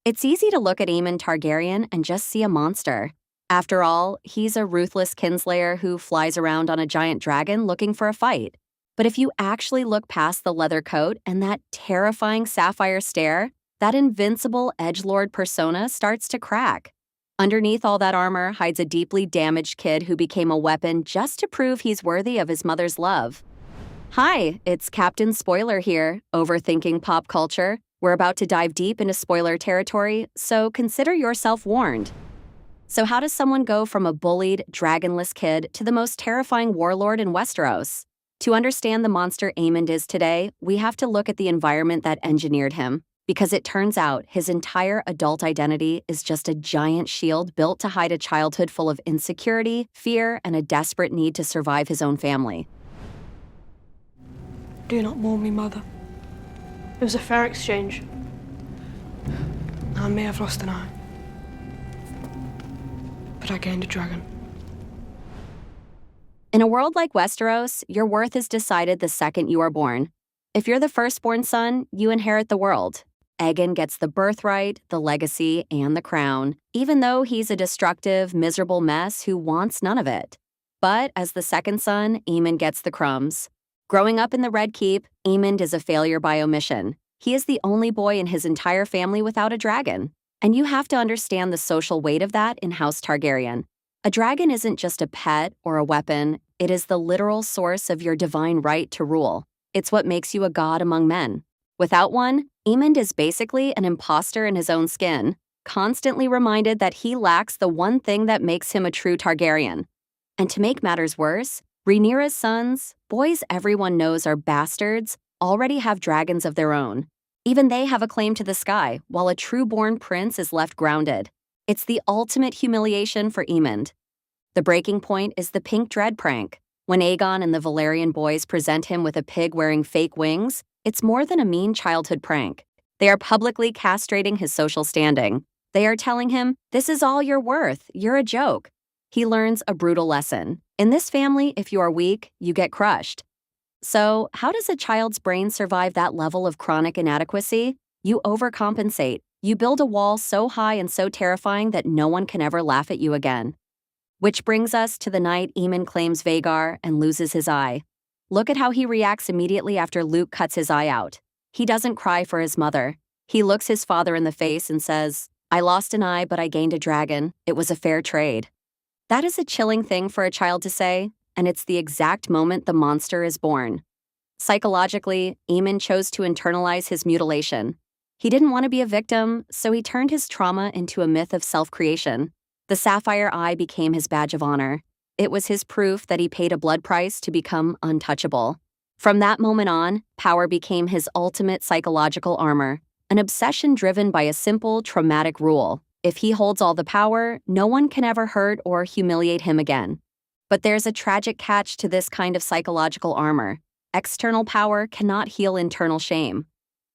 It's easy to look at Aemond Targaryen and just see a monster. After all, he's a ruthless kinslayer who flies around on a giant dragon looking for a fight. But if you actually look past the leather coat and that terrifying sapphire stare, that invincible edgelord persona starts to crack. Underneath all that armor hides a deeply damaged kid who became a weapon just to prove he's worthy of his mother's love. Hi, it's Captain Spoiler here, overthinking pop culture. We're about to dive deep into spoiler territory, so consider yourself warned. So how does someone go from a bullied, dragonless kid to the most terrifying warlord in Westeros? To understand the monster Aemond is today, we have to look at the environment that engineered him, because it turns out his entire adult identity is just a giant shield built to hide a childhood full of insecurity, fear, and a desperate need to survive his own family. Do not mourn me, Mother. It was a fair exchange. I may have lost an eye, but I gained a dragon. In a world like Westeros, your worth is decided the second you are born. If you're the firstborn son, you inherit the world. Aegon gets the birthright, the legacy, and the crown, even though he's a destructive, miserable mess who wants none of it. But as the second son, Aemond gets the crumbs. Growing up in the Red Keep, Aemond is a failure by omission. He is the only boy in his entire family without a dragon. And you have to understand the social weight of that in House Targaryen. A dragon isn't just a pet or a weapon, it is the literal source of your divine right to rule. It's what makes you a god among men. Without one, Aemond is basically an imposter in his own skin, constantly reminded that he lacks the one thing that makes him a true Targaryen. And to make matters worse, Rhaenyra's sons, boys everyone knows are bastards, already have dragons of their own. Even they have a claim to the sky, while a true-born prince is left grounded. It's the ultimate humiliation for Aemond. The breaking point is the pink dread prank. When Aegon and the Valyrian boys present him with a pig wearing fake wings, it's more than a mean childhood prank. They are publicly castrating his social standing. They are telling him, "This is all you're worth, you're a joke." He learns a brutal lesson. In this family, if you are weak, you get crushed. So, how does a child's brain survive that level of chronic inadequacy? You overcompensate. You build a wall so high and so terrifying that no one can ever laugh at you again. Which brings us to the night Aemond claims Vhagar and loses his eye. Look at how he reacts immediately after Luke cuts his eye out. He doesn't cry for his mother. He looks his father in the face and says, "I lost an eye, but I gained a dragon. It was a fair trade." That is a chilling thing for a child to say, and it's the exact moment the monster is born. Psychologically, Aemond chose to internalize his mutilation. He didn't want to be a victim, so he turned his trauma into a myth of self-creation. The sapphire eye became his badge of honor. It was his proof that he paid a blood price to become untouchable. From that moment on, power became his ultimate psychological armor, an obsession driven by a simple, traumatic rule. If he holds all the power, no one can ever hurt or humiliate him again. But there's a tragic catch to this kind of psychological armor. External power cannot heal internal shame.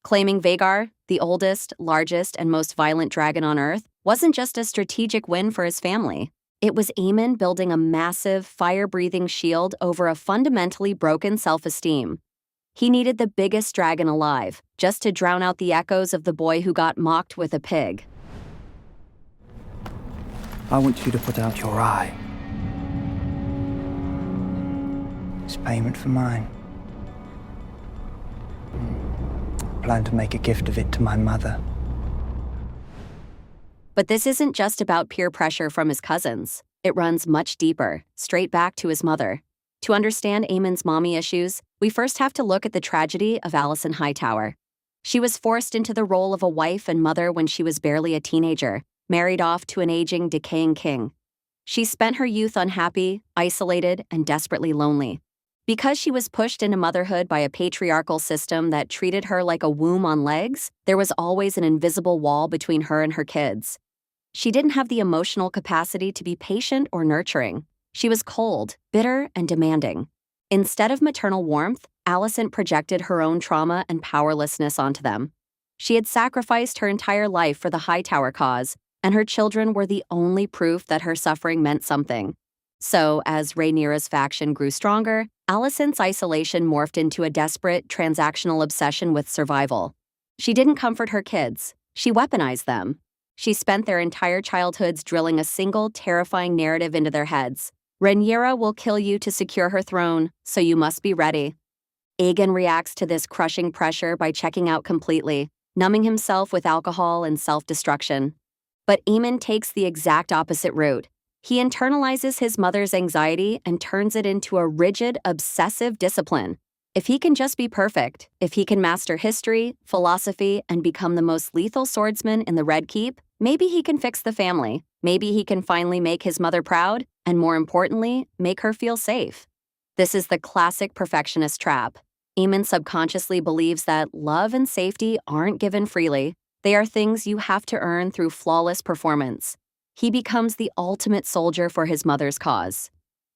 Claiming Vhagar, the oldest, largest, and most violent dragon on Earth, wasn't just a strategic win for his family. It was Aemond building a massive, fire-breathing shield over a fundamentally broken self-esteem. He needed the biggest dragon alive, just to drown out the echoes of the boy who got mocked with a pig. I want you to put out your eye. It's payment for mine. I plan to make a gift of it to my mother. But this isn't just about peer pressure from his cousins. It runs much deeper, straight back to his mother. To understand Aemond's mommy issues, we first have to look at the tragedy of Alicent Hightower. She was forced into the role of a wife and mother when she was barely a teenager, married off to an aging, decaying king. She spent her youth unhappy, isolated, and desperately lonely. Because she was pushed into motherhood by a patriarchal system that treated her like a womb on legs, there was always an invisible wall between her and her kids. She didn't have the emotional capacity to be patient or nurturing. She was cold, bitter, and demanding. Instead of maternal warmth, Alicent projected her own trauma and powerlessness onto them. She had sacrificed her entire life for the Hightower cause, and her children were the only proof that her suffering meant something. So, as Rhaenyra's faction grew stronger, Alicent's isolation morphed into a desperate, transactional obsession with survival. She didn't comfort her kids. She weaponized them. She spent their entire childhoods drilling a single terrifying narrative into their heads. Rhaenyra will kill you to secure her throne, so you must be ready. Aegon reacts to this crushing pressure by checking out completely, numbing himself with alcohol and self-destruction. But Aemond takes the exact opposite route. He internalizes his mother's anxiety and turns it into a rigid, obsessive discipline. If he can just be perfect, if he can master history, philosophy, and become the most lethal swordsman in the Red Keep, maybe he can fix the family. Maybe he can finally make his mother proud, and more importantly, make her feel safe. This is the classic perfectionist trap. Aemond subconsciously believes that love and safety aren't given freely. They are things you have to earn through flawless performance. He becomes the ultimate soldier for his mother's cause.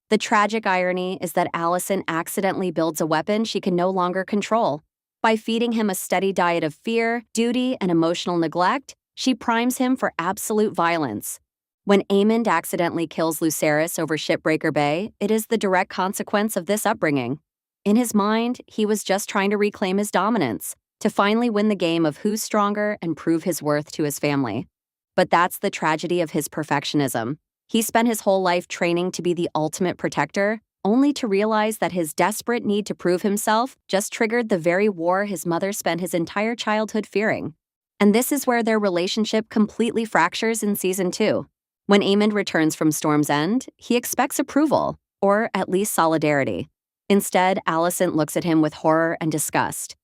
The tragic irony is that Alicent accidentally builds a weapon she can no longer control. By feeding him a steady diet of fear, duty, and emotional neglect, she primes him for absolute violence. When Aemond accidentally kills Lucerys over Shipbreaker Bay, it is the direct consequence of this upbringing. In his mind, he was just trying to reclaim his dominance, to finally win the game of who's stronger and prove his worth to his family. But that's the tragedy of his perfectionism. He spent his whole life training to be the ultimate protector, only to realize that his desperate need to prove himself just triggered the very war his mother spent his entire childhood fearing. And this is where their relationship completely fractures in Season 2. When Aemond returns from Storm's End, he expects approval, or at least solidarity. Instead, Alicent looks at him with horror and disgust.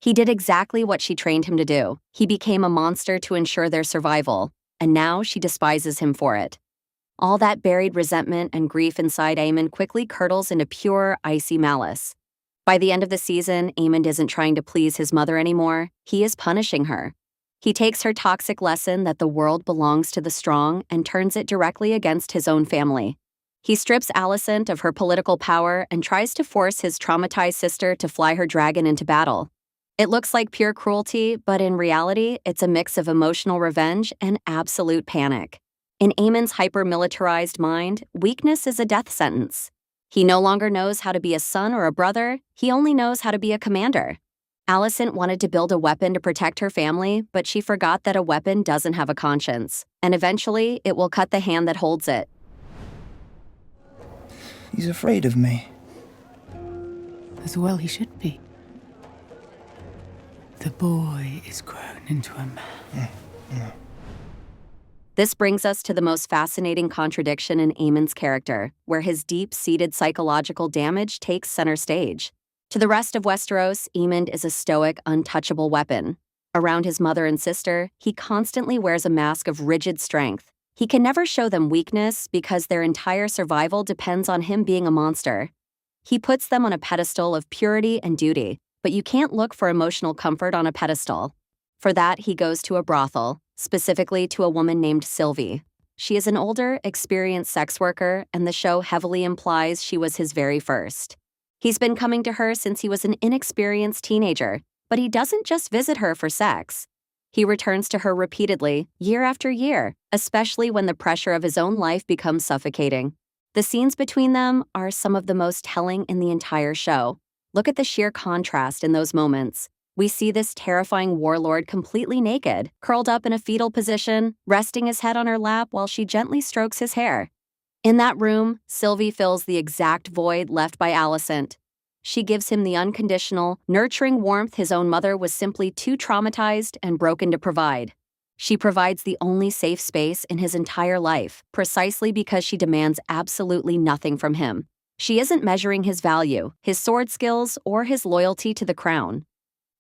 He did exactly what she trained him to do. He became a monster to ensure their survival, and now she despises him for it. All that buried resentment and grief inside Aemond quickly curdles into pure, icy malice. By the end of the season, Aemond isn't trying to please his mother anymore. He is punishing her. He takes her toxic lesson that the world belongs to the strong and turns it directly against his own family. He strips Alicent of her political power and tries to force his traumatized sister to fly her dragon into battle. It looks like pure cruelty, but in reality, it's a mix of emotional revenge and absolute panic. In Aemond's hyper-militarized mind, weakness is a death sentence. He no longer knows how to be a son or a brother, he only knows how to be a commander. Alicent wanted to build a weapon to protect her family, but she forgot that a weapon doesn't have a conscience, and eventually it will cut the hand that holds it. He's afraid of me. As well he should be. The boy is grown into a man. This brings us to the most fascinating contradiction in Aemond's character, where his deep-seated psychological damage takes center stage. To the rest of Westeros, Aemond is a stoic, untouchable weapon. Around his mother and sister, he constantly wears a mask of rigid strength. He can never show them weakness because their entire survival depends on him being a monster. He puts them on a pedestal of purity and duty, but you can't look for emotional comfort on a pedestal. For that, he goes to a brothel, specifically to a woman named Sylvie. She is an older, experienced sex worker, and the show heavily implies she was his very first. He's been coming to her since he was an inexperienced teenager, but he doesn't just visit her for sex. He returns to her repeatedly, year after year, especially when the pressure of his own life becomes suffocating. The scenes between them are some of the most telling in the entire show. Look at the sheer contrast in those moments. We see this terrifying warlord completely naked, curled up in a fetal position, resting his head on her lap while she gently strokes his hair. In that room, Sylvie fills the exact void left by Alicent. She gives him the unconditional, nurturing warmth his own mother was simply too traumatized and broken to provide. She provides the only safe space in his entire life, precisely because she demands absolutely nothing from him. She isn't measuring his value, his sword skills, or his loyalty to the crown.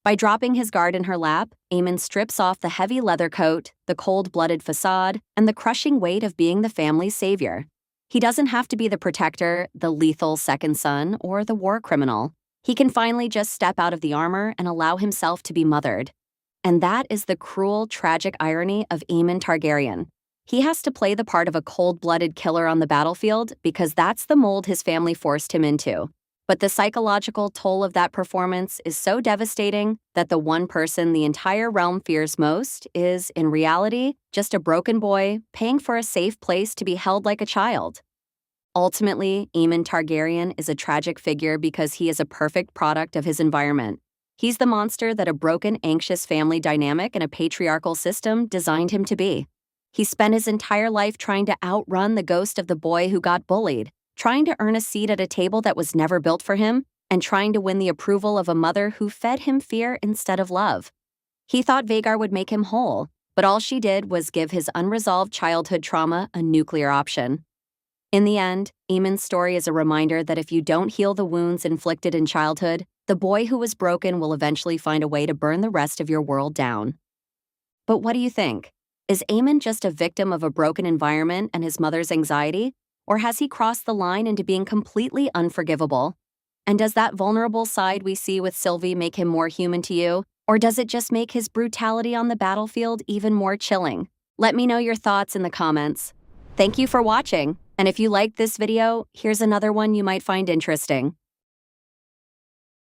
By dropping his guard in her lap, Aemond strips off the heavy leather coat, the cold-blooded facade, and the crushing weight of being the family's savior. He doesn't have to be the protector, the lethal second son, or the war criminal. He can finally just step out of the armor and allow himself to be mothered. And that is the cruel, tragic irony of Aemond Targaryen. He has to play the part of a cold-blooded killer on the battlefield because that's the mold his family forced him into. But the psychological toll of that performance is so devastating that the one person the entire realm fears most is, in reality, just a broken boy paying for a safe place to be held like a child. Ultimately, Aemond Targaryen is a tragic figure because he is a perfect product of his environment. He's the monster that a broken, anxious family dynamic and a patriarchal system designed him to be. He spent his entire life trying to outrun the ghost of the boy who got bullied, trying to earn a seat at a table that was never built for him, and trying to win the approval of a mother who fed him fear instead of love. He thought Vhagar would make him whole, but all she did was give his unresolved childhood trauma a nuclear option. In the end, Aemond's story is a reminder that if you don't heal the wounds inflicted in childhood, the boy who was broken will eventually find a way to burn the rest of your world down. But what do you think? Is Aemond just a victim of a broken environment and his mother's anxiety? Or has he crossed the line into being completely unforgivable? And does that vulnerable side we see with Sylvie make him more human to you? Or does it just make his brutality on the battlefield even more chilling? Let me know your thoughts in the comments. Thank you for watching, and if you liked this video, here's another one you might find interesting.